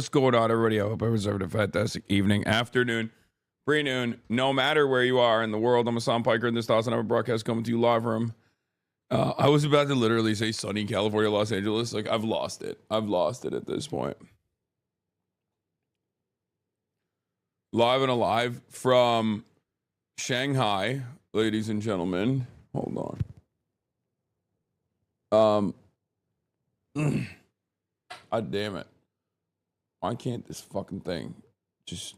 What's going on, everybody? I hope everyone's having a fantastic evening, afternoon, pre-noon, no matter where you are in the world. I'm Hassan Piker, and this Hasanabi broadcast coming to you live from. I was about to literally say sunny California, Los Angeles. Like, I've lost it. I've lost it at this point. Live and alive from Shanghai, ladies and gentlemen. Hold on. God damn it. Why can't this fucking thing just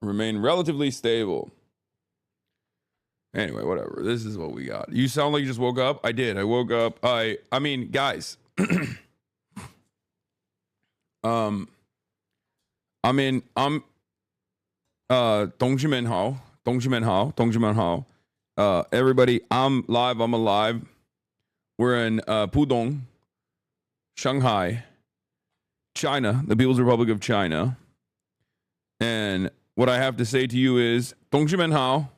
remain relatively stable? Anyway, whatever. This is what we got. You sound like you just woke up. I did. I woke up. I mean, guys. I'm 同志们好 everybody, I'm live. I'm alive. We're in Pudong, Shanghai, China, the People's Republic of China. And what I have to say to you is 同志们好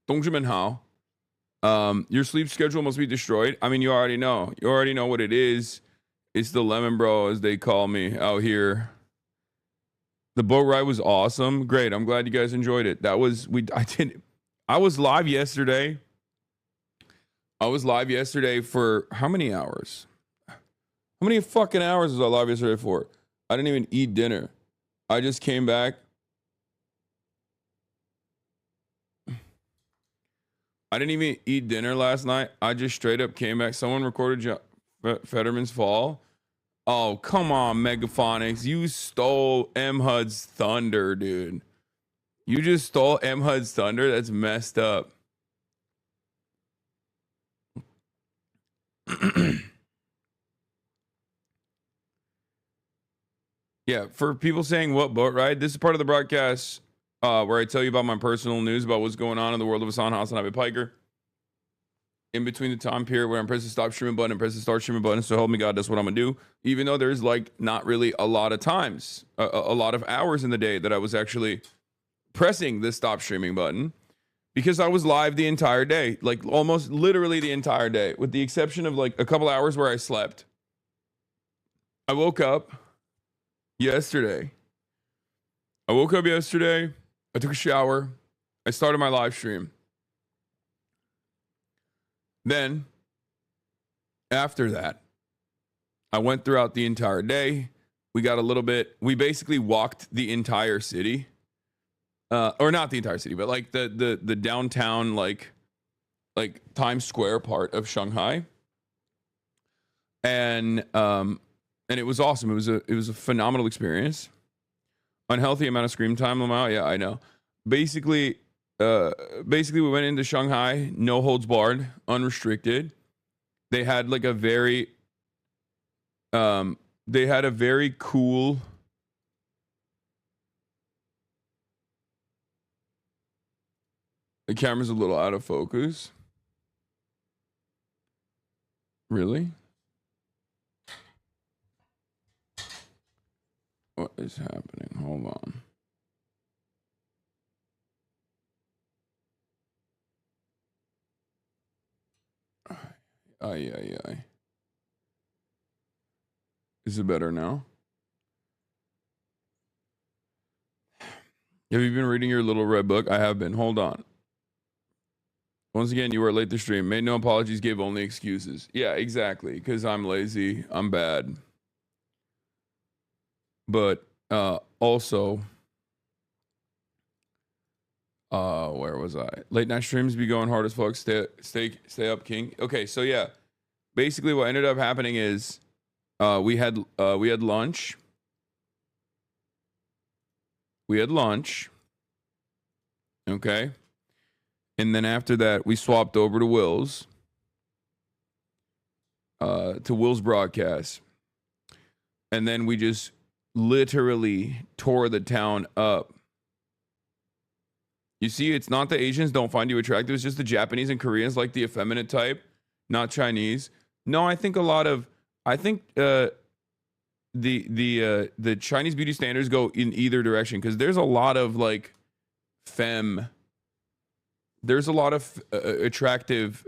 同志们好 your sleep schedule must be destroyed. I mean, you already know. You already know what it is. It's the lemon bro, as they call me out here. The boat ride was awesome. Great. I'm glad you guys enjoyed it. I was live yesterday. I was live yesterday for how many hours? How many fucking hours was I live yesterday for? I didn't even eat dinner. I just came back. I didn't even eat dinner last night. I just straight up came back. Someone recorded Fetterman's Fall. Oh, come on, Megaphonics. You stole M. Hud's thunder, dude. You just stole M. Hud's thunder? That's messed up. Yeah, for people saying what boat ride, this is part of the broadcast where I tell you about my personal news about what's going on in the world of Hasanabi Piker. In between the time period where I'm pressing stop streaming button and press the start streaming button, so help me God, that's what I'm gonna do. Even though there's like not really a lot of times, a lot of hours in the day that I was actually pressing the stop streaming button, because I was live the entire day, like almost literally the entire day, with the exception of like a couple hours where I slept. I woke up yesterday. I took a shower. I started my live stream. Then, after that, I went throughout the entire day. We basically walked the entire city. Or not the entire city, but like the downtown, like Times Square part of Shanghai. And it was awesome. It was a phenomenal experience. Unhealthy amount of screen time, Lamau. Yeah, I know. Basically, we went into Shanghai, no holds barred, unrestricted. They had like a very cool. The camera's a little out of focus. Really? What is happening? Hold on. Ay. Is it better now? Have you been reading your little red book? I have been. Hold on. Once again, you were late to stream. Made no apologies, gave only excuses. Yeah, exactly. Because I'm lazy. I'm bad. But also, where was I? Late night streams be going hard as fuck. Stay up, King. Okay, so yeah, basically what ended up happening is we had lunch. Okay, and then after that we swapped over to Will's broadcast, and then we just literally tore the town up. You see, it's not the Asians don't find you attractive. It's just the Japanese and Koreans like the effeminate type, not Chinese. No, I think the Chinese beauty standards go in either direction, because there's a lot of like femme. There's a lot of attractive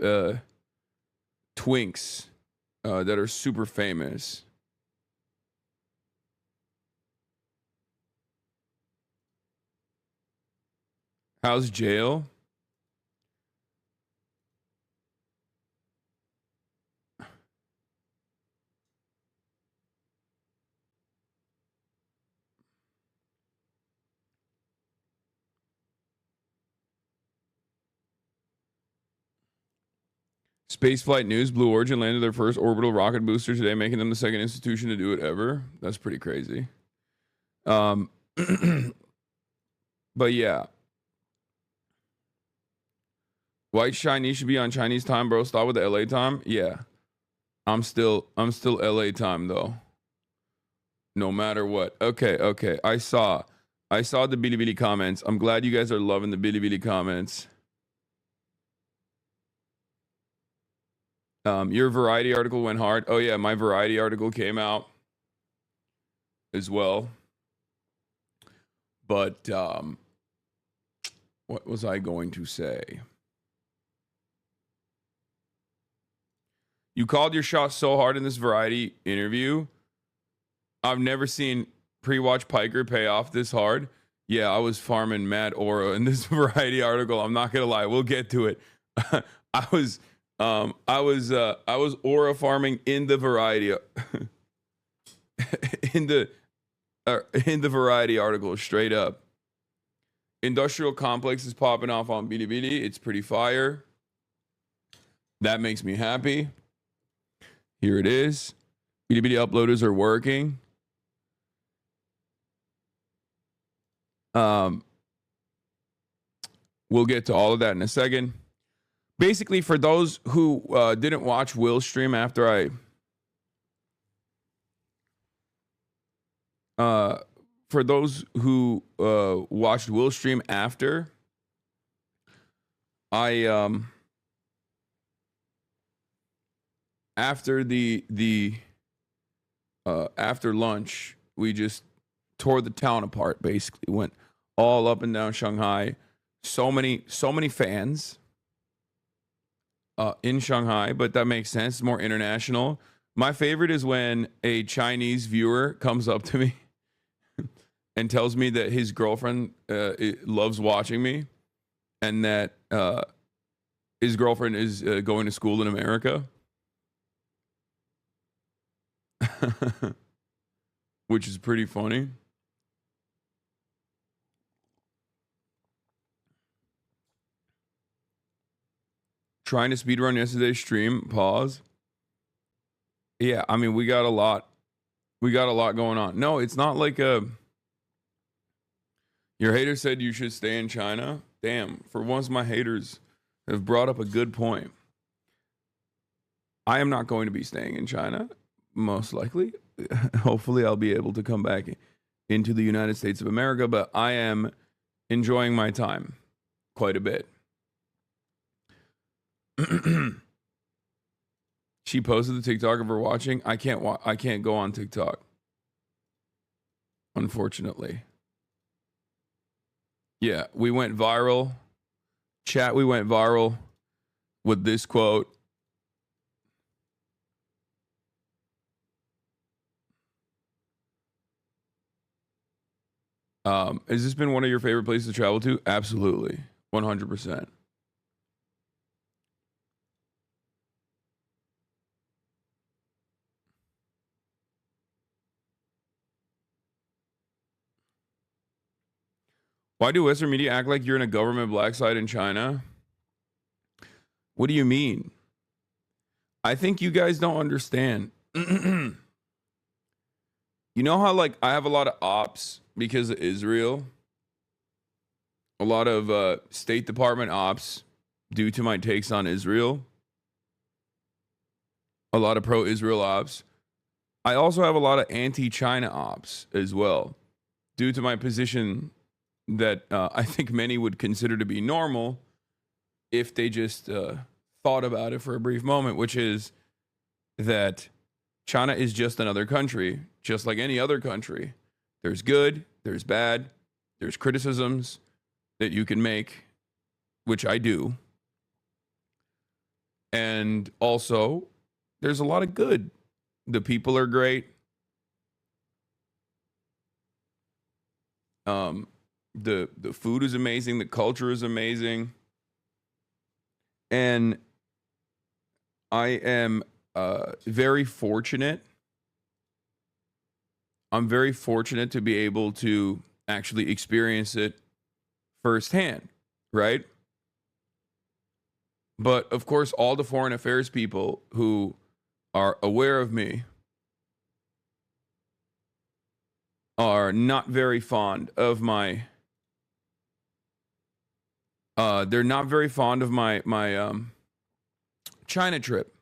twinks that are super famous. How's jail? Spaceflight News: Blue Origin landed their first orbital rocket booster today, making them the second institution to do it ever. That's pretty crazy. But yeah. White Chinese should be on Chinese time, bro. Stop with the LA time. Yeah. I'm still LA time though. No matter what. Okay. I saw the Bilibili comments. I'm glad you guys are loving the Bilibili comments. Your Variety article went hard. Oh yeah, my Variety article came out as well. But what was I going to say? You called your shot so hard in this Variety interview. I've never seen pre-watch Piker pay off this hard. Yeah, I was farming mad aura in this Variety article. I'm not gonna lie. We'll get to it. I was aura farming in the Variety in the Variety article, straight up. Industrial complex is popping off on Bilibili. It's pretty fire. That makes me happy. Here it is. Bilibili uploaders are working. We'll get to all of that in a second. Basically, for those who didn't watch Will's stream after for those who watched Will's stream after, after after lunch, we just tore the town apart. Basically, went all up and down Shanghai. So many fans in Shanghai, but that makes sense. It's more international. My favorite is when a Chinese viewer comes up to me and tells me that his girlfriend loves watching me, and that his girlfriend is going to school in America. Which is pretty funny. Trying to speedrun yesterday's stream. Pause. Yeah, I mean, we got a lot going on. No, it's not like your hater said you should stay in China. Damn, for once my haters have brought up a good point. I am not going to be staying in China, most likely. Hopefully I'll be able to come back into the United States of America, but I am enjoying my time quite a bit. She posted the TikTok of her watching. I can't go on TikTok, unfortunately. Yeah, we went viral. Chat, we went viral with this quote. Has this been one of your favorite places to travel to? Absolutely. 100%. Why do Western media act like you're in a government black site in China? What do you mean? I think you guys don't understand. You know how, like, I have a lot of ops because of Israel? A lot of State Department ops due to my takes on Israel. A lot of pro-Israel ops. I also have a lot of anti-China ops as well, due to my position that I think many would consider to be normal if they just thought about it for a brief moment, which is that China is just another country, just like any other country. There's good, there's bad, there's criticisms, that you can make, which I do. And also, there's a lot of good. The people are great. The food is amazing. The culture is amazing. And I am very fortunate. I'm very fortunate to be able to actually experience it firsthand, right? But of course, all the foreign affairs people who are aware of me are not very fond of my they're not very fond of my China trip.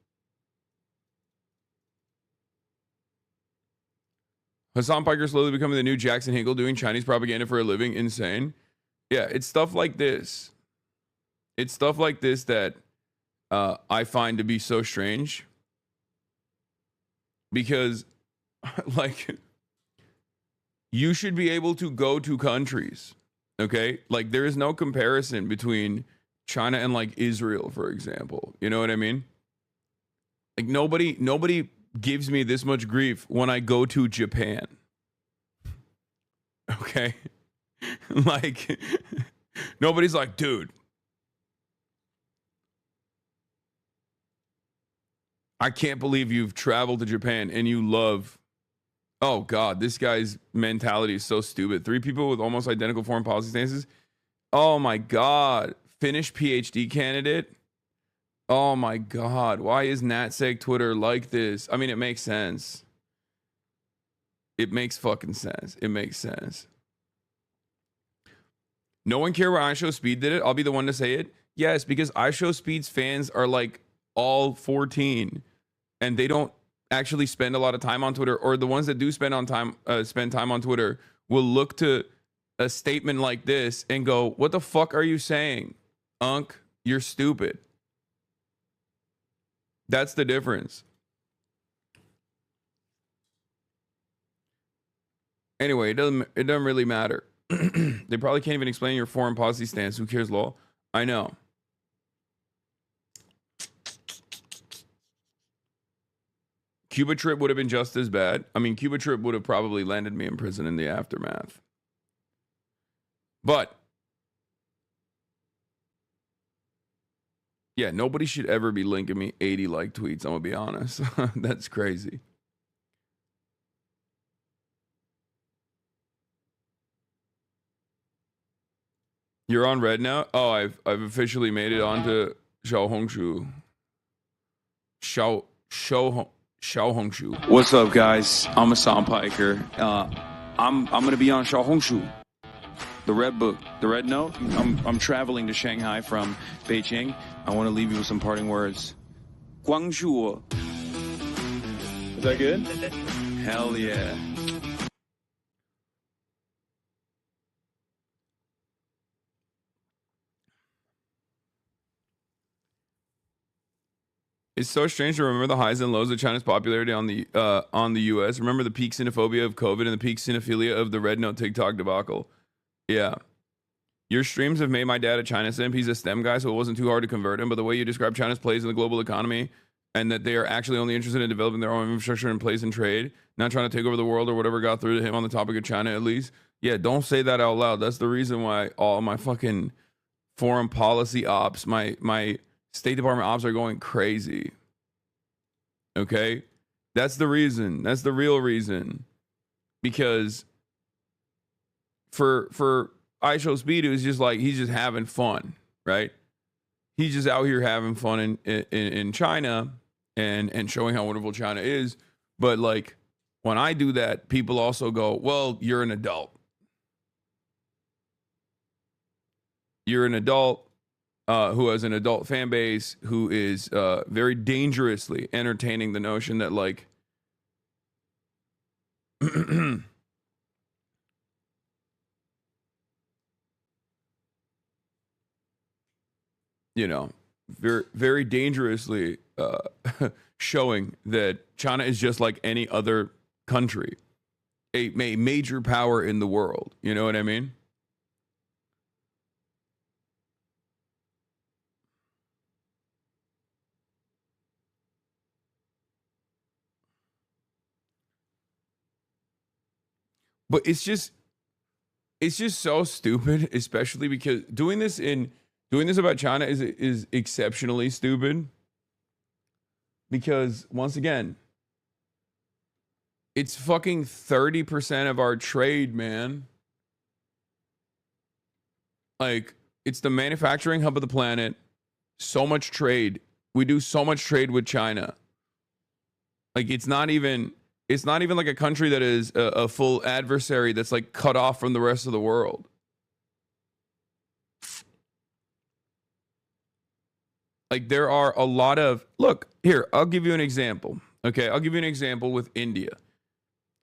Hassan Piker slowly becoming the new Jackson Hinkle, doing Chinese propaganda for a living. Insane. Yeah, it's stuff like this. It's stuff like this that I find to be so strange. Because, like, you should be able to go to countries, okay? Like, there is no comparison between China and, like, Israel, for example. You know what I mean? Like, nobody gives me this much grief when I go to Japan. Okay? Like, nobody's like, dude, I can't believe you've traveled to Japan and you love. Oh, God, this guy's mentality is so stupid. 3 people with almost identical foreign policy stances. Oh, my God. Finnish PhD candidate. Oh, my God. Why is NatSeg Twitter like this? I mean, it makes sense. It makes fucking sense. It makes sense. No one cared where iShowSpeed did it. I'll be the one to say it. Yes, because iShowSpeed's fans are like all 14, and they don't actually spend a lot of time on Twitter. Or the ones that do spend time on Twitter will look to a statement like this and go, "What the fuck are you saying, Unk? You're stupid." That's the difference. Anyway, it doesn't really matter. They probably can't even explain your foreign policy stance. Who cares, lol? I know. Cuba trip would have been just as bad. I mean, Cuba trip would have probably landed me in prison in the aftermath. But yeah, nobody should ever be linking me 80 like tweets. I'm gonna be honest. That's crazy. You're on red now? Oh, I've officially made it onto Xiaohongshu. Xiaohongshu. What's up, guys? I'm Hassan Piker. I'm gonna be on Xiaohongshu, the red book, the red note. I'm traveling to Shanghai from Beijing. I want to leave you with some parting words. Guangzhou. Is that good? Hell yeah. It's so strange to remember the highs and lows of China's popularity on the U.S. Remember the peak xenophobia of COVID and the peak xenophilia of the red note TikTok debacle. Yeah. Your streams have made my dad a China simp. He's a STEM guy, so it wasn't too hard to convert him. But the way you describe China's place in the global economy and that they are actually only interested in developing their own infrastructure and place in trade, not trying to take over the world or whatever got through to him on the topic of China, at least. Yeah, don't say that out loud. That's the reason why all my fucking foreign policy ops, my State Department ops are going crazy. Okay? That's the reason. That's the real reason. Because for iShowSpeed, it was just like he's just having fun, right? He's just out here having fun in China and showing how wonderful China is. But like when I do that, people also go, well, you're an adult. You're an adult who has an adult fan base who is very dangerously entertaining the notion that like you know, very, very dangerously showing that China is just like any other country, a major power in the world. You know what I mean? But it's just so stupid, especially because doing this about China is exceptionally stupid. Because once again, it's fucking 30% of our trade, man. Like, it's the manufacturing hub of the planet. So much trade. We do so much trade with China. Like, it's not even like a country that is a full adversary that's like cut off from the rest of the world. Like, there are a lot of, look, here, I'll give you an example. Okay, I'll give you an example with India.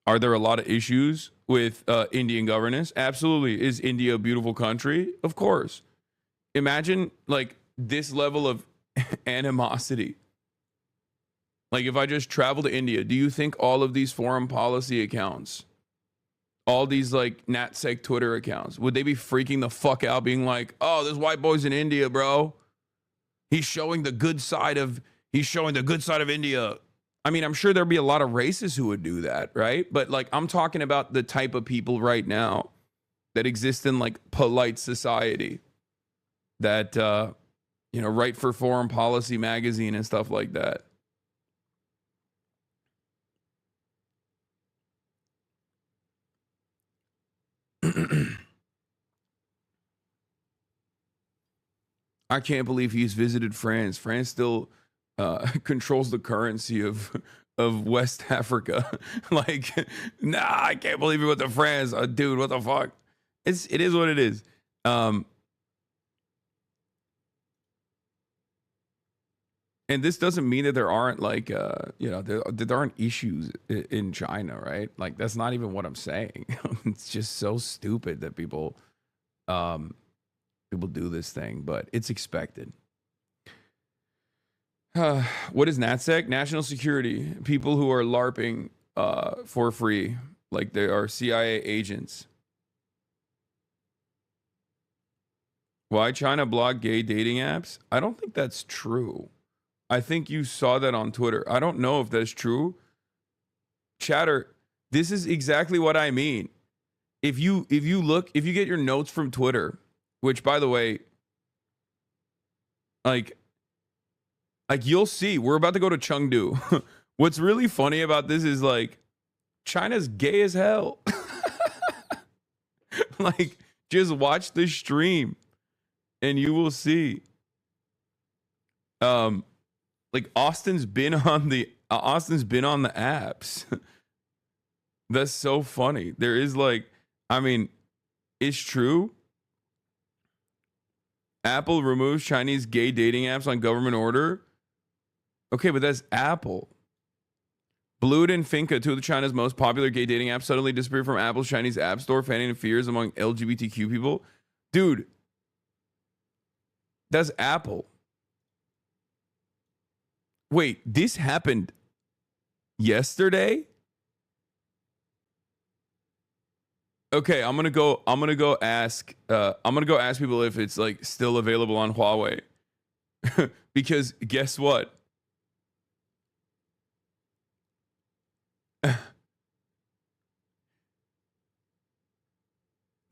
Are there a lot of issues with Indian governance? Absolutely. Is India a beautiful country? Of course. Imagine like this level of animosity. Like, if I just travel to India, do you think all of these foreign policy accounts, all these like NatSec Twitter accounts, would they be freaking the fuck out being like, oh, this white boy's in India, bro. He's showing the good side of India. I mean, I'm sure there'd be a lot of racists who would do that, right? But like, I'm talking about the type of people right now that exist in like polite society that, write for Foreign Policy magazine and stuff like that. I can't believe he's visited France. France still controls the currency of West Africa. Like, nah, I can't believe he went to France. Dude, what the fuck? It is what it is. And this doesn't mean that there aren't like, there aren't issues in China, right? Like, that's not even what I'm saying. It's just so stupid that people do this thing, but it's expected. What is NatSec? National security. People who are LARPing for free, like they are CIA agents. Why China block gay dating apps? I don't think that's true. I think you saw that on Twitter. I don't know if that's true. Chatter, this is exactly what I mean. If you get your notes from Twitter, which by the way, like you'll see, we're about to go to Chengdu. What's really funny about this is like China's gay as hell. Like, just watch the stream and you will see. Like Austin's been on the apps. That's so funny. There is like, I mean, it's true. Apple removes Chinese gay dating apps on government order. Okay, but that's Apple. Blued and Finca, two of China's most popular gay dating apps, suddenly disappeared from Apple's Chinese app store, fanning fears among LGBTQ people. Dude, that's Apple. Wait, this happened yesterday? Okay, I'm gonna go ask people if it's like still available on Huawei. Because guess what?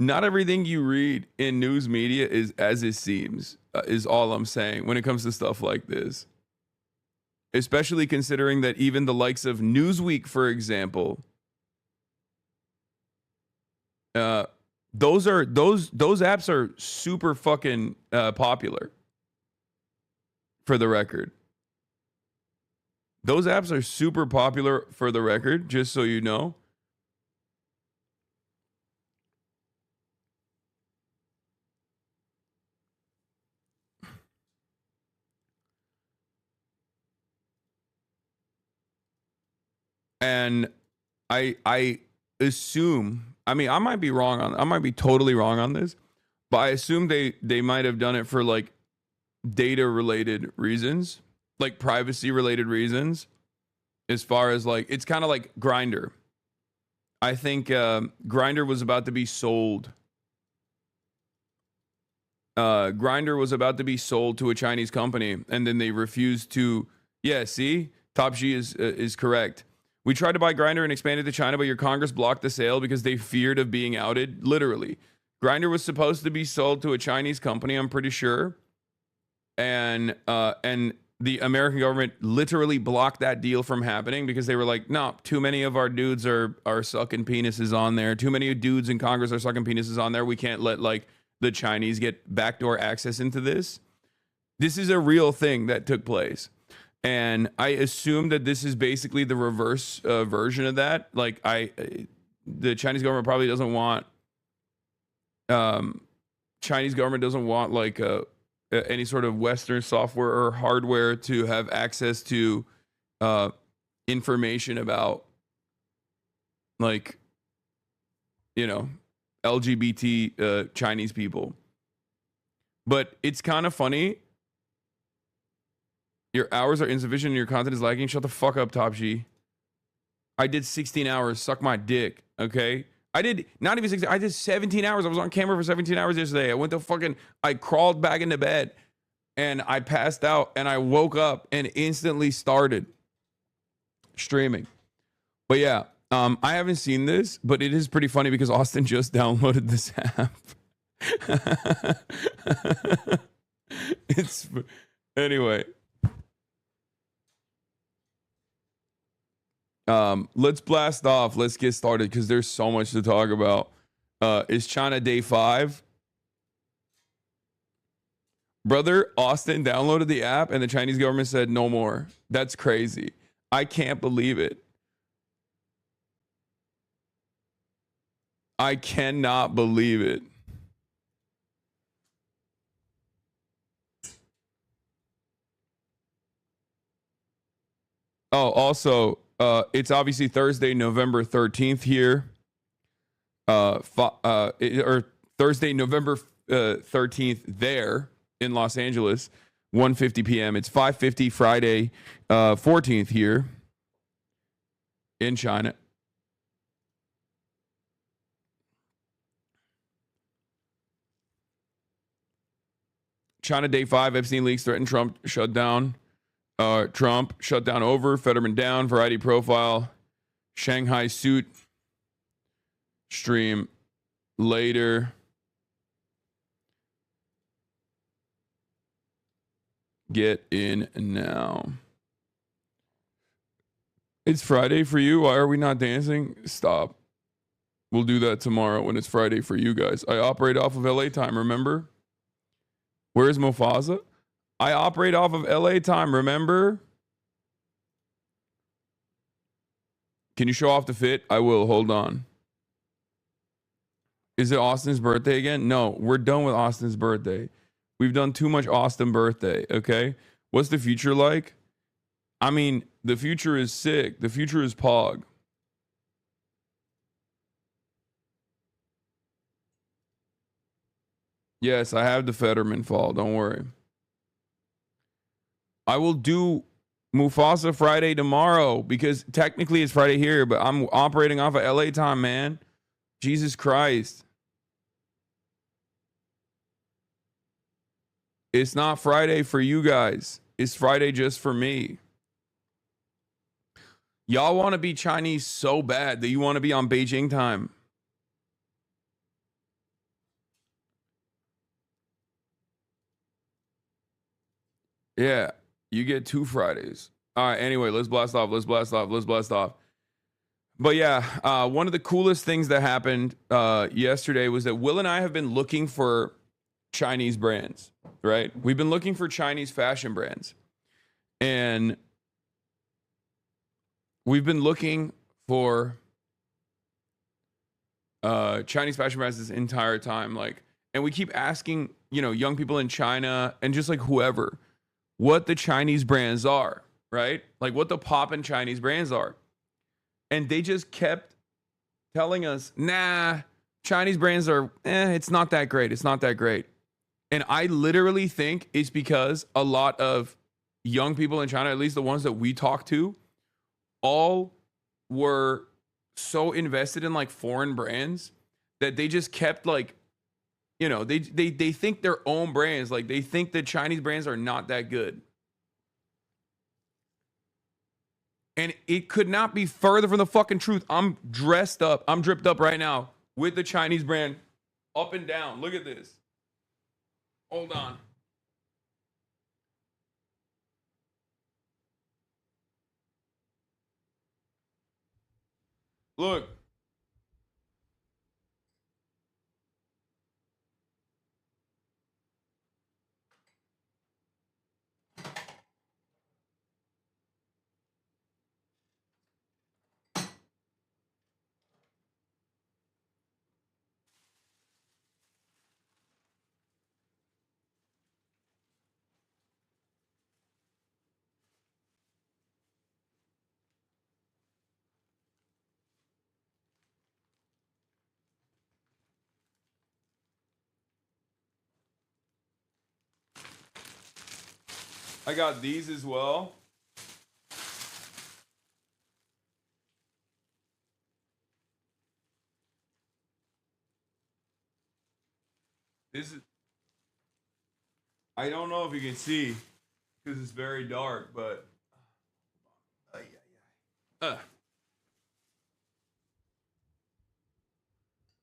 Not everything you read in news media is as it seems, is all I'm saying when it comes to stuff like this. Especially considering that even the likes of Newsweek, for example, those apps are super fucking popular. For the record, those apps are super popular. For the record, just so you know. And I assume, I mean, I might be totally wrong on this, but I assume they might have done it for like data related reasons, like privacy related reasons, as far as like, it's kind of like Grindr. I think Grindr was about to be sold. Grindr was about to be sold to a Chinese company, and then they refused to. Yeah, see, Top G is correct. We tried to buy Grindr and expand it to China, but your Congress blocked the sale because they feared of being outed. Literally. Grindr was supposed to be sold to a Chinese company, I'm pretty sure. And the American government literally blocked that deal from happening because they were like, no, too many of our dudes are sucking penises on there. Too many dudes in Congress are sucking penises on there. We can't let like the Chinese get backdoor access into this. This is a real thing that took place. And I assume that this is basically the reverse version of that. Like the Chinese government probably doesn't want, Chinese government doesn't want like any sort of Western software or hardware to have access to information about like, you know, LGBT Chinese people. But it's kind of funny. Your hours are insufficient and your content is lagging. Shut the fuck up, Top G. I did 16 hours. Suck my dick. Okay? I did not even 16. I did 17 hours. I was on camera for 17 hours yesterday. I crawled back into bed and I passed out and I woke up and instantly started streaming. But yeah, I haven't seen this, but it is pretty funny because Austin just downloaded this app. Anyway. Let's blast off. Let's get started because there's so much to talk about. Is China day 5? Brother, Austin downloaded the app and the Chinese government said no more. That's crazy. I can't believe it. I cannot believe it. Oh, also, it's obviously Thursday, November 13th here. Or Thursday, November 13th there in Los Angeles, 1:50 p.m. It's 5:50 Friday, 14th here in China. China day 5, Epstein leaks threaten Trump shutdown. Trump shutdown over, Fetterman down, Variety profile, Shanghai suit, stream later. Get in now. It's Friday for you. Why are we not dancing? Stop. We'll do that tomorrow when it's Friday for you guys. I operate off of LA time, remember? Where's Mufasa? I operate off of LA time, remember? Can you show off the fit? I will. Hold on. Is it Austin's birthday again? No, we're done with Austin's birthday. We've done too much Austin birthday, okay? What's the future like? I mean, the future is sick. The future is pog. Yes, I have the Fetterman fall. Don't worry. I will do Mufasa Friday tomorrow because technically it's Friday here, but I'm operating off of LA time, man. Jesus Christ. It's not Friday for you guys. It's Friday just for me. Y'all want to be Chinese so bad that you want to be on Beijing time. Yeah, you get 2 Fridays. All right, anyway, let's blast off. But yeah, one of the coolest things that happened yesterday was that Will and I have been looking for Chinese brands, right? We've been looking for Chinese fashion brands. And we've been looking for Chinese fashion brands this entire time. Like, and we keep asking, you know, young people in China and just like whoever, what the Chinese brands are, right? Like what the poppin' Chinese brands are. And they just kept telling us, nah, Chinese brands are, it's not that great. It's not that great. And I literally think it's because a lot of young people in China, at least the ones that we talk to, all were so invested in like foreign brands that they just kept like, you know, they think their own brands, like they think that Chinese brands are not that good. And it could not be further from the fucking truth. I'm dressed up. I'm dripped up right now with the Chinese brand up and down. Look at this. Hold on. Look. I got these as well. This is, I don't know if you can see because it's very dark, but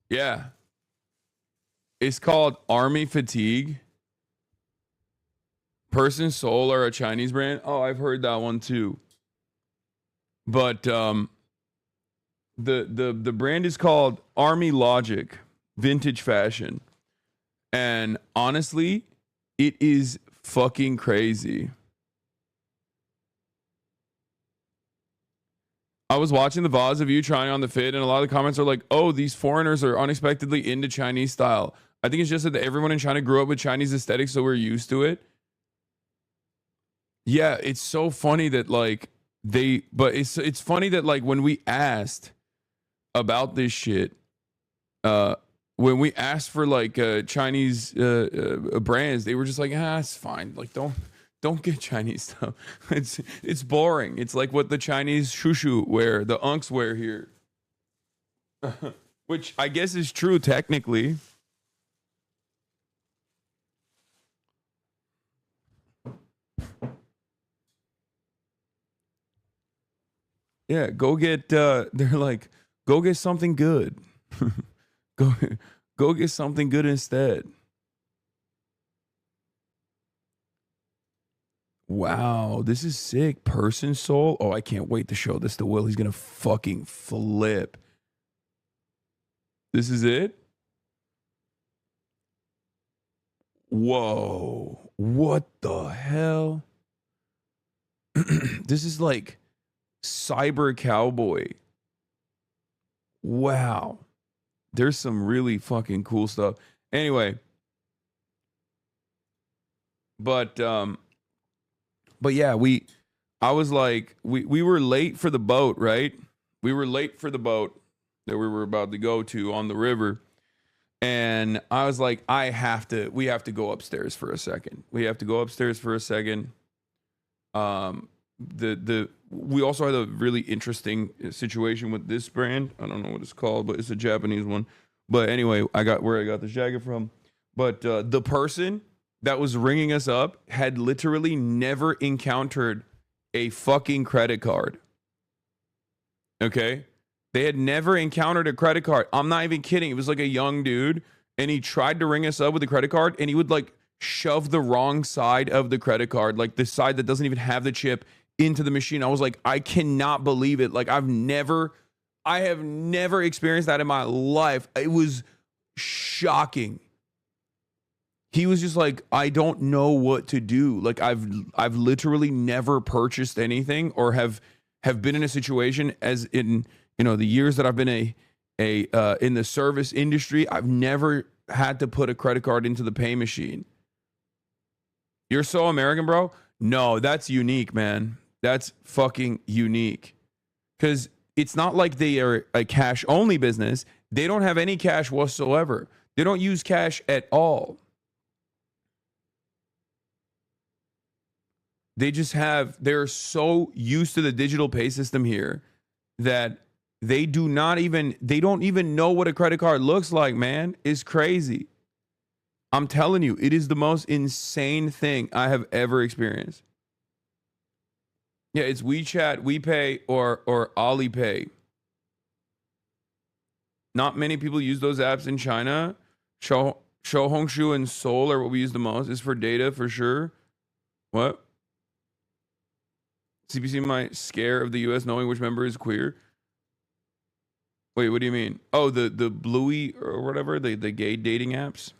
yeah. It's called Army Fatigue. Person Soul are a Chinese brand. Oh, I've heard that one too. But the brand is called Army Logic Vintage Fashion. And honestly, it is fucking crazy. I was watching the VODs of you trying on the fit, and a lot of the comments are like, oh, these foreigners are unexpectedly into Chinese style. I think it's just that everyone in China grew up with Chinese aesthetics, so we're used to it. Yeah, it's so funny that like it's funny that like when we asked about this shit, when we asked for like Chinese brands, they were just like, it's fine. Like don't get Chinese stuff. It's boring. It's like what the Chinese shushu wear, the unks wear here. Which I guess is true technically. Yeah, go get they're like, go get something good. go go get something good instead. Wow, this is sick. Person Soul. Oh, I can't wait to show this to Will. He's gonna fucking flip. This is it? Whoa. What the hell? This is like cyber cowboy. Wow. There's some really fucking cool stuff. Anyway. But yeah, I was like, we were late for the boat, right? We were late for the boat that we were about to go to on the river. And I was like, we have to go upstairs for a second. We have to go upstairs for a second. We also had a really interesting situation with this brand. I don't know what it's called, but it's a Japanese one. But anyway, I got this jacket from. But the person that was ringing us up had literally never encountered a fucking credit card. Okay? They had never encountered a credit card. I'm not even kidding. It was like a young dude, and he tried to ring us up with a credit card, and he would like shove the wrong side of the credit card, like the side that doesn't even have the chip, into the machine. I was like, I cannot believe it. Like I have never experienced that in my life. It was shocking. He was just like, I don't know what to do. Like I've literally never purchased anything or have been in a situation, as in, you know, the years that I've been in the service industry, I've never had to put a credit card into the pay machine. You're so American, bro. No, that's unique, man. That's fucking unique. Because it's not like they are a cash only business. They don't have any cash whatsoever. They don't use cash at all. They're so used to the digital pay system here that they don't even know what a credit card looks like, man. It's crazy. I'm telling you, it is the most insane thing I have ever experienced. Yeah, it's WeChat, WePay, or Alipay. Not many people use those apps in China. Hongshu and Seoul are what we use the most. Is for data for sure. What? CPC might scare of the U.S. knowing which member is queer. Wait, what do you mean? Oh, the Bluey or whatever, the gay dating apps.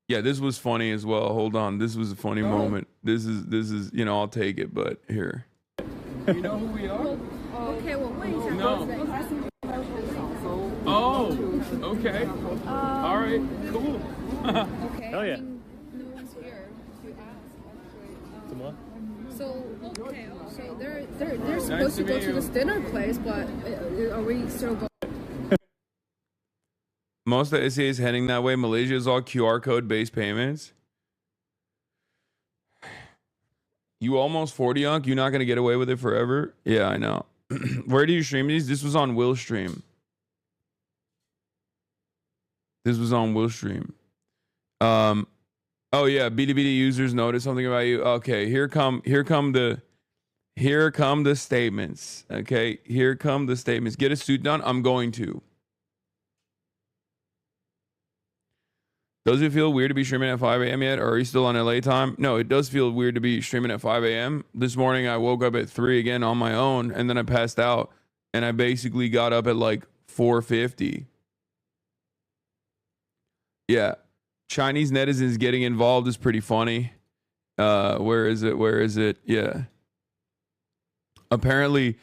Yeah, this was funny as well. Hold on, this was a funny moment. This is you know, I'll take it, but here. You know who we are? Okay, well, wait. No. Oh, okay. All right, cool. Okay. Hell yeah. I mean, no one's here to ask, actually. So, okay, so they're supposed to go to this dinner place, but are we still going? Most of the SEA is heading that way. Malaysia is all QR code based payments. You almost 40, Unc. You're not going to get away with it forever. Yeah, I know. Where do you stream these? This was on Will Stream. This was on Will Stream. Oh yeah, BDBD users notice something about you. Okay, here come the statements. Okay, here come the statements. Get a suit done. I'm going to. Does it feel weird to be streaming at 5 a.m. yet, or are you still on LA time? No, it does feel weird to be streaming at 5 a.m. This morning I woke up at 3 again on my own, and then I passed out, and I basically got up at like 4:50. Yeah, Chinese netizens getting involved is pretty funny. Where is it? Yeah. Apparently,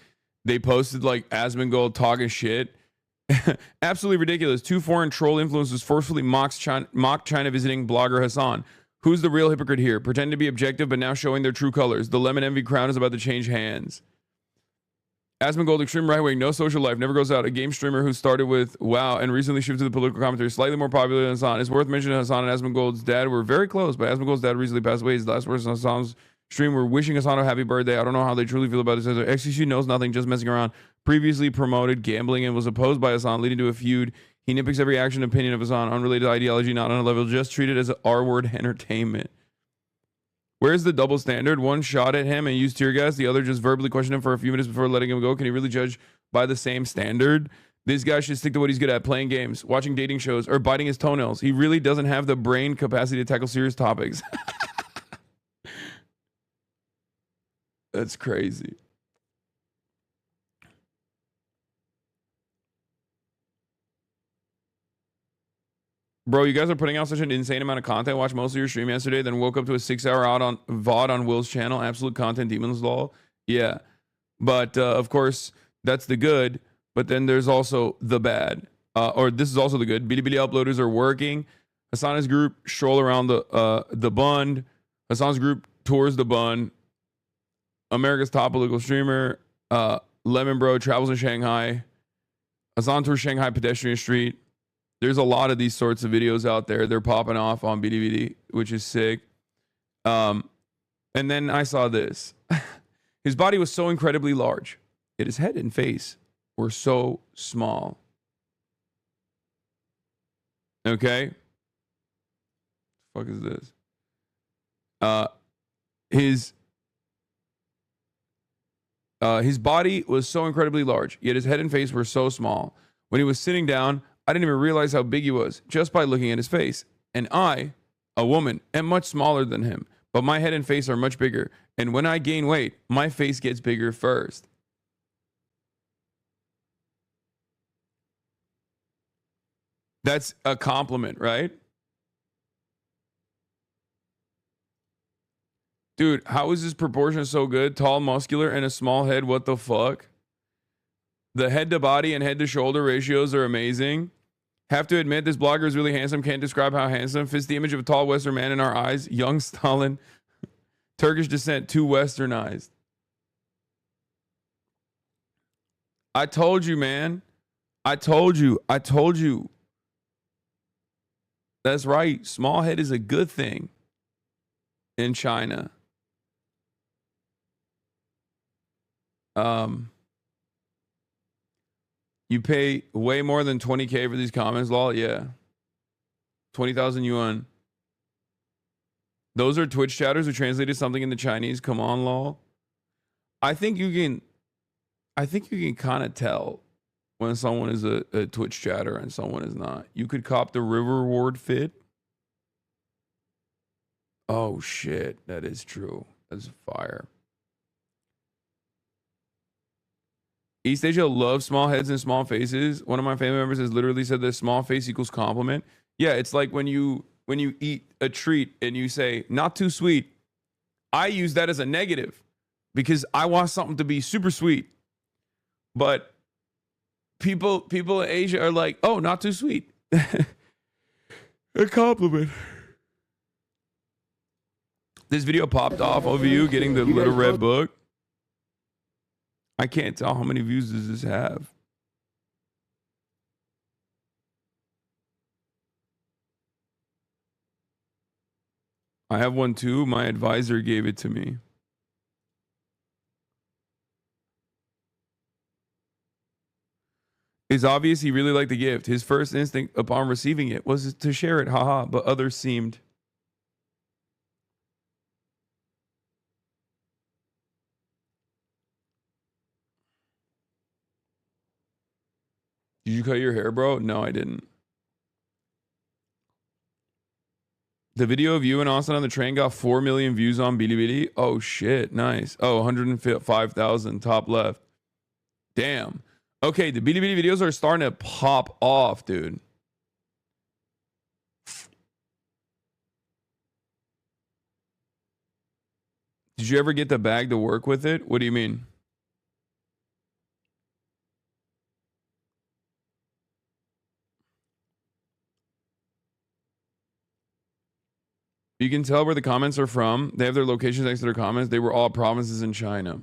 they posted like Asmongold talking shit. Absolutely ridiculous. 2 foreign troll influencers forcefully mock China visiting blogger Hassan. Who's the real hypocrite here? Pretend to be objective, but now showing their true colors. The Lemon Envy crown is about to change hands. Asmongold, extreme right wing, no social life, never goes out. A game streamer who started with WoW and recently shifted to the political commentary, slightly more popular than Hassan. It's worth mentioning Hassan and Asmongold's dad were very close, but Asmongold's dad recently passed away. His last words on Hassan's stream were wishing Hassan a happy birthday. I don't know how they truly feel about this. XQC knows nothing, just messing around. Previously promoted gambling and was opposed by Hassan, leading to a feud. He nitpicks every action and opinion of Hassan, unrelated to ideology, not on a level, just treated as R-word entertainment. Where's the double standard? One shot at him and used tear gas. The other just verbally questioned him for a few minutes before letting him go. Can he really judge by the same standard? This guy should stick to what he's good at, playing games, watching dating shows, or biting his toenails. He really doesn't have the brain capacity to tackle serious topics. That's crazy. Bro, you guys are putting out such an insane amount of content. Watched most of your stream yesterday, then woke up to a 6-hour out on VOD on Will's channel. Absolute content demons law. Yeah. But of course, that's the good. But then there's also the bad. Or this is also the good. Bilibili uploaders are working. Hassan's group stroll around the bund. Hassan's group tours the bund. America's top political streamer. Lemon Bro travels in Shanghai. Hassan tours Shanghai pedestrian street. There's a lot of these sorts of videos out there. They're popping off on BDVD, which is sick. And then I saw this. His body was so incredibly large, yet his head and face were so small. Okay? What the fuck is this? His body was so incredibly large, yet his head and face were so small. When he was sitting down, I didn't even realize how big he was just by looking at his face. And I, a woman, am much smaller than him, but my head and face are much bigger. And when I gain weight, my face gets bigger first. That's a compliment, right? Dude, how is his proportion so good? Tall, muscular, and a small head. What the fuck? The head to body and head to shoulder ratios are amazing. Have to admit, this blogger is really handsome. Can't describe how handsome. Fits the image of a tall Western man in our eyes. Young Stalin. Turkish descent, too westernized. I told you, man. I told you. That's right. Small head is a good thing in China. You pay way more than 20K for these comments, lol. Yeah. 20,000 yuan. Those are Twitch chatters who translated something into Chinese. Come on, lol. I think you can kind of tell when someone is a Twitch chatter and someone is not. You could cop the river ward fit. Oh shit, that is true. That's fire. East Asia loves small heads and small faces. One of my family members has literally said that small face equals compliment. Yeah, it's like when you eat a treat and you say not too sweet. I use that as a negative because I want something to be super sweet. But people in Asia are like, "Oh, not too sweet." A compliment. This video popped off of you getting the little red book. I can't tell how many views does this have. I have one too. My advisor gave it to me. It's obvious he really liked the gift. His first instinct upon receiving it was to share it, haha, but others seemed. Did you cut your hair, bro? No, I didn't. The video of you and Austin on the train got 4 million views on Bilibili. Oh, shit. Nice. Oh, 105,000 top left. Damn. Okay, the Bilibili videos are starting to pop off, dude. Did you ever get the bag to work with it? What do you mean? You can tell where the comments are from. They have their locations next to their comments. They were all provinces in China.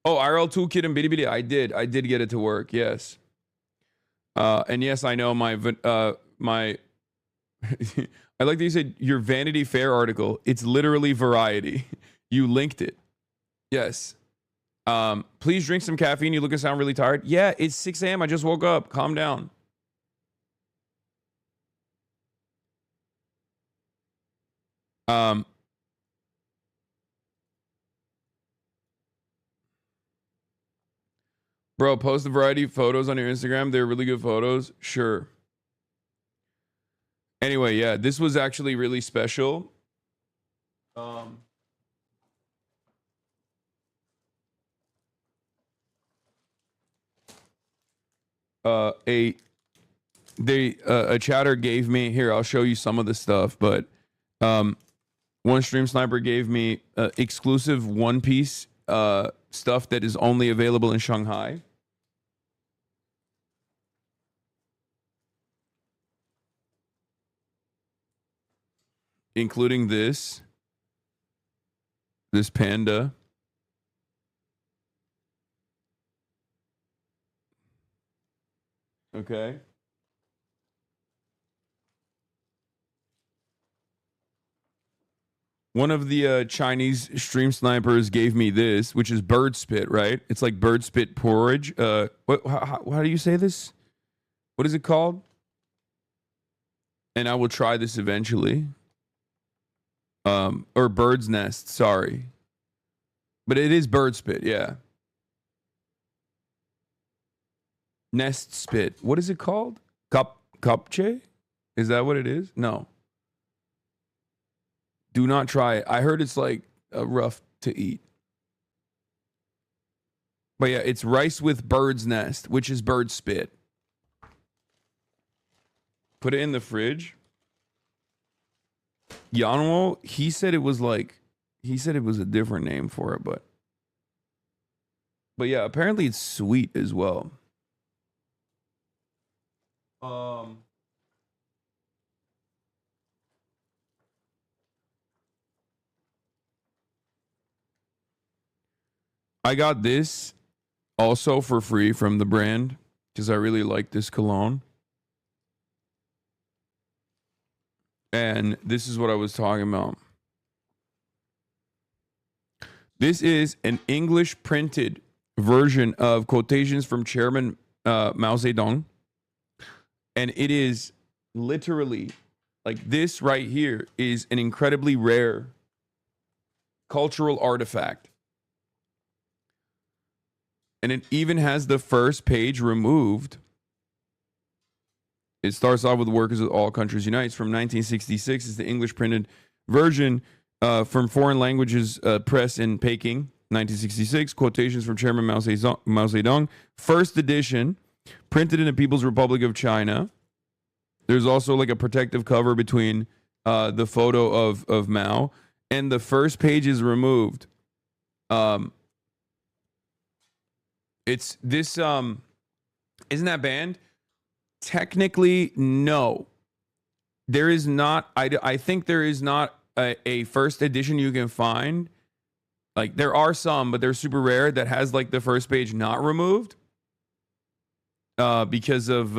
Oh, IRL Toolkit and Bilibili. I did get it to work. Yes. And yes, I know my my. I like that you said your Vanity Fair article. It's literally Variety. You linked it. Yes. Please drink some caffeine. You look and sound really tired. Yeah, it's 6 a.m. I just woke up. Calm down. Bro, post the Variety photos on your Instagram. They're really good photos. Sure. Anyway, yeah, this was actually really special. A chatter gave me here. I'll show you some of the stuff, but one stream sniper gave me exclusive One Piece stuff that is only available in Shanghai. Including this panda. Okay. One of the Chinese stream snipers gave me this, which is bird spit, right? It's like bird spit porridge. How do you say this? What is it called? And I will try this eventually. Or bird's nest, sorry. But it is bird spit, yeah. Nest spit. What is it called? Kapche? Is that what it is? No. Do not try it. I heard it's like rough to eat. But yeah, it's rice with bird's nest, which is bird spit. Put it in the fridge. Yanwo, he said it was a different name for it, but yeah, apparently it's sweet as well. I got this also for free from the brand because I really like this cologne. And this is what I was talking about. This is an English printed version of quotations from Chairman Mao Zedong. And it is literally, like this right here is an incredibly rare cultural artifact. And it even has the first page removed. It starts off with Workers of All Countries Unite. It's from 1966. It's the English printed version from Foreign Languages Press in Peking, 1966. Quotations from Chairman Mao Zedong. First edition, printed in the People's Republic of China. There's also like a protective cover between the photo of Mao. And the first page is removed. It's this, isn't that banned? Technically, no. There is not, I think there is not a first edition you can find. Like, there are some, but they're super rare, that has like the first page not removed. Because of,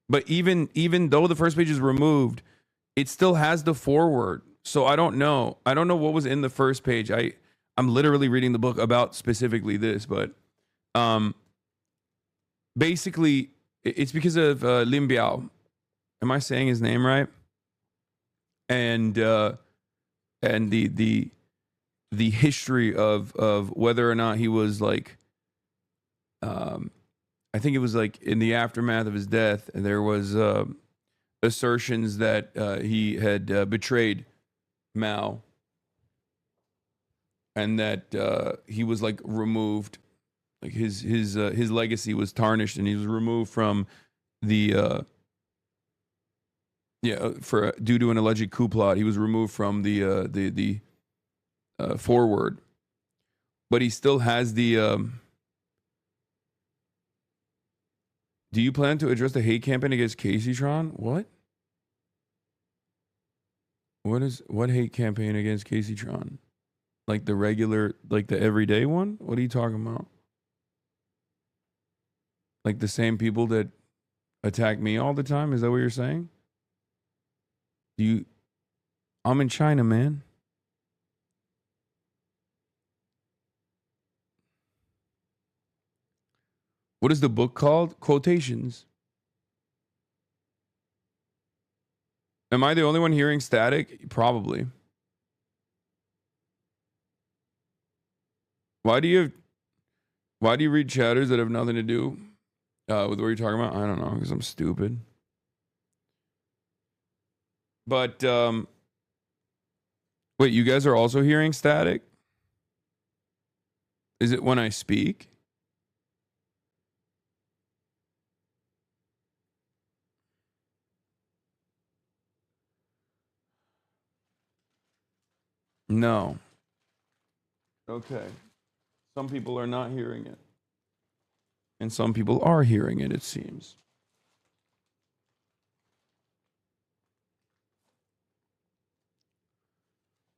but even though the first page is removed, it still has the foreword. So I don't know. I don't know what was in the first page. I'm literally reading the book about specifically this, but basically it's because of Lin Biao. Am I saying his name right? And the history of whether or not he was like, I think it was like in the aftermath of his death, there was assertions that he had betrayed Mao, and that he was like removed, like his legacy was tarnished, and he was removed from the for due to an alleged coup plot. He was removed from the forward, but he still has the. Do you plan to address the hate campaign against Casey Tron? What? What hate campaign against Casey Tron? Like the regular, like the everyday one? What are you talking about? Like the same people that attack me all the time? Is that what you're saying? I'm in China, man. What is the book called? Quotations. Am I the only one hearing static? Probably. Why do you read chatters that have nothing to do with what you're talking about? I don't know, because I'm stupid. But wait, you guys are also hearing static? Is it when I speak? No. Okay. Some people are not hearing it. And some people are hearing it, it seems.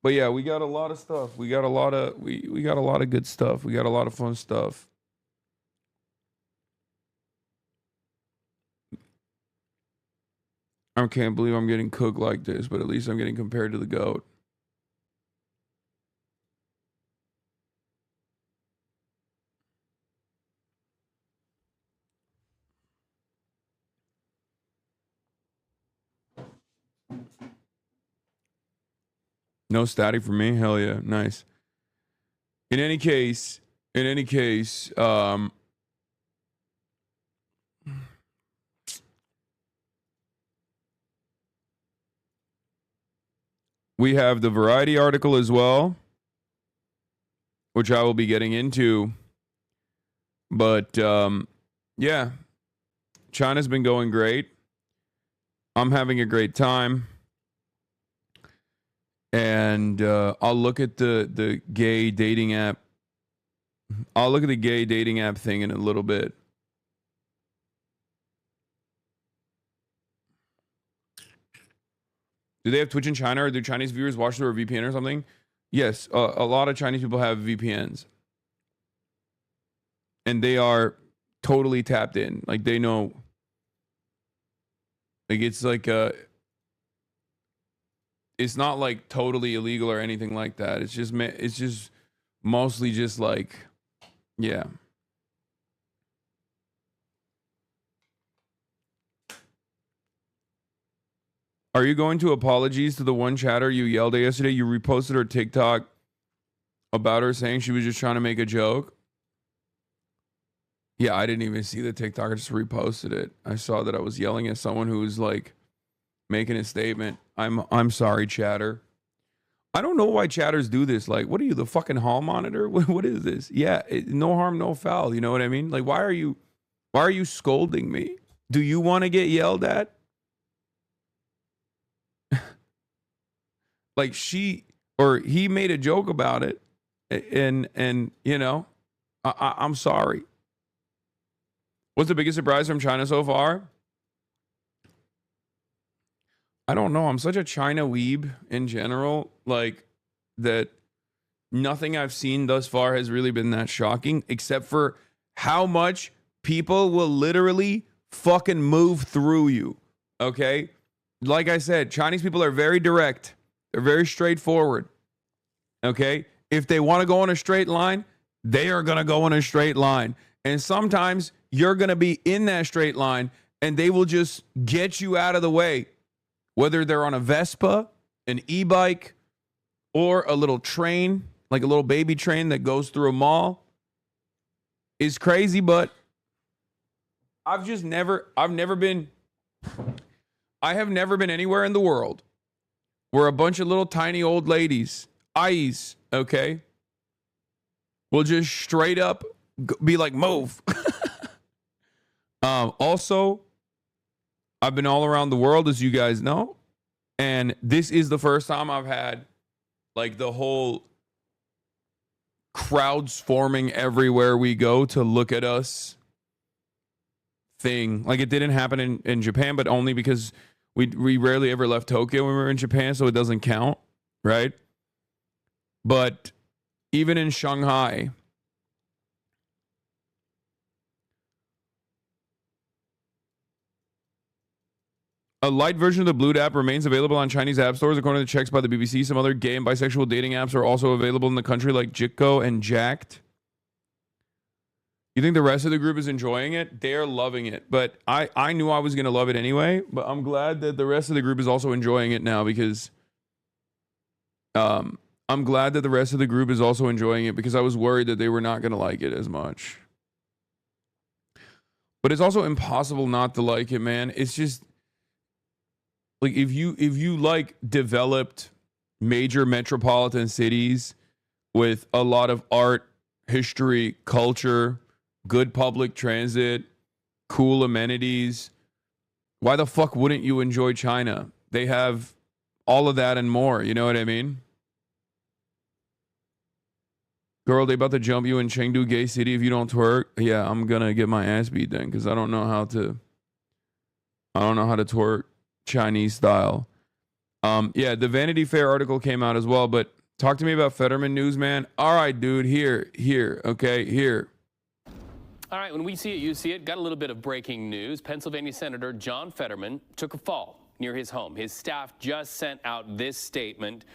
But yeah, we got a lot of stuff. We got a lot of we got a lot of good stuff. We got a lot of fun stuff. I can't believe I'm getting cooked like this, but at least I'm getting compared to the GOAT. No static for me? Hell yeah. Nice. In any case, we have the Variety article as well, which I will be getting into. But yeah, China's been going great. I'm having a great time. And I'll look at the gay dating app. I'll look at the gay dating app thing in a little bit. Do they have Twitch in China, or do Chinese viewers watch through a VPN or something? Yes, a lot of Chinese people have VPNs. And they are totally tapped in. Like, they know. Like, it's like it's not like totally illegal or anything like that. It's just mostly just like, yeah. Are you going to apologies to the one chatter you yelled at yesterday? You reposted her TikTok about her saying she was just trying to make a joke. Yeah, I didn't even see the TikTok. I just reposted it. I saw that I was yelling at someone who was like making a statement. I'm sorry, chatter. I don't know why chatters do this. Like, what are you, the fucking hall monitor? What is this? Yeah, no harm, no foul. You know what I mean? Like, why are you scolding me? Do you want to get yelled at? Like she or he made a joke about it, and you know, I'm sorry. What's the biggest surprise from China so far? I don't know. I'm such a China weeb in general, like that nothing I've seen thus far has really been that shocking, except for how much people will literally fucking move through you. Okay? Like I said, Chinese people are very direct. They're very straightforward. Okay? If they want to go on a straight line, they are going to go on a straight line. And sometimes you're going to be in that straight line and they will just get you out of the way. Whether they're on a Vespa, an e-bike, or a little train, like a little baby train that goes through a mall, is crazy, but I have never been anywhere in the world where a bunch of little tiny old ladies, okay, will just straight up be like, move. Also, I've been all around the world, as you guys know, and this is the first time I've had like the whole crowds forming everywhere we go to look at us thing. Like, it didn't happen in Japan, but only because we rarely ever left Tokyo when we were in Japan, so it doesn't count, right? But even in Shanghai, a light version of the Blue app remains available on Chinese app stores, according to checks by the BBC. Some other gay and bisexual dating apps are also available in the country, like Jitko and Jacked. You think the rest of the group is enjoying it? They're loving it. But I knew I was going to love it anyway. But I'm glad that the rest of the group is also enjoying it now, because I'm glad that the rest of the group is also enjoying it, because I was worried that they were not going to like it as much. But it's also impossible not to like it, man. It's just like if you like developed major metropolitan cities with a lot of art, history, culture, good public transit, cool amenities, why the fuck wouldn't you enjoy China? They have all of that and more, you know what I mean? Girl, they about to jump you in Chengdu gay city if you don't twerk. Yeah, I'm gonna get my ass beat then, because I don't know how to twerk Chinese style. Yeah, the Vanity Fair article came out as well, but talk to me about Fetterman news, man. All right, dude, here, okay, here. All right, when we see it, you see it. Got a little bit of breaking news. Pennsylvania Senator John Fetterman took a fall near his home. His staff just sent out this statement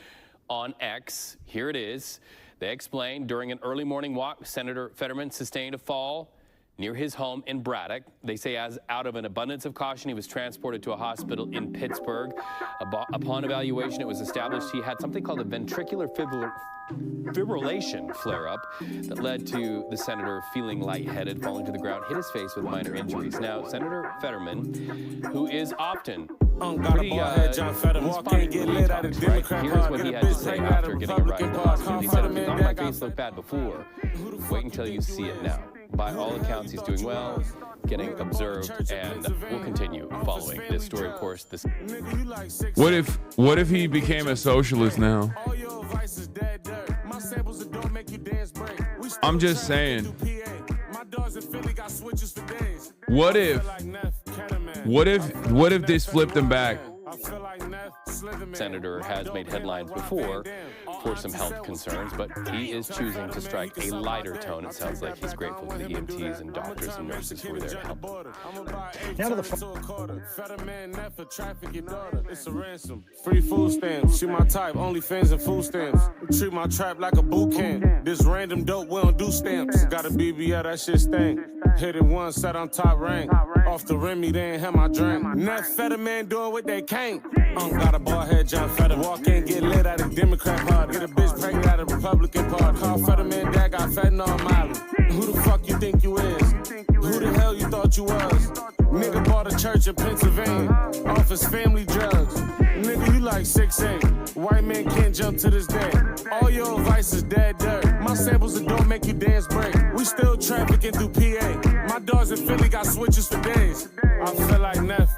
on X. Here it is. They explained during an early morning walk, Senator Fetterman sustained a fall near his home in Braddock. They say as out of an abundance of caution, he was transported to a hospital in Pittsburgh. Upon evaluation, it was established he had something called a ventricular fibrillation flare-up that led to the senator feeling lightheaded, falling to the ground, hit his face with minor injuries. Now, Senator Fetterman, who is often pretty here's what he had to say after getting a ride to the hospital. He said, "I thought my face looked bad before. Wait until you see it now." By all accounts, he's doing well, getting observed, and we'll continue following this story. Of course, this. What if he became a socialist now? I'm just saying. What if this flipped him back? Senator has made headlines before for some health concerns, but he is choosing to strike a lighter tone. It sounds like he's grateful to the EMTs and doctors and nurses who were there to help. Now to the it's a ransom. Free food stamps. She my type. Only fans and food stamps. Treat my trap like a boot camp. This random dope, we don't do stamps. Got a BBL, that shit stank. Hit it once, set on top rank. Off the Remy, they ain't have my drink. Net Fetterman doing what they can't. Got a bald head, John Fetterman. Walk in, get lit at a Democrat party. Get a bitch pregnant at a Republican party. Call Fetterman, dad got fentanyl Molly. Who the fuck you think you is? Who the hell you thought you was? Nigga bought a church in Pennsylvania off his family drugs. Nigga, you like 6'8". White man can't jump to this day. All your advice is dead dirt. My samples that don't make you dance break. We still trafficking through PA. My dogs in Philly got switches for days. I feel like Neff.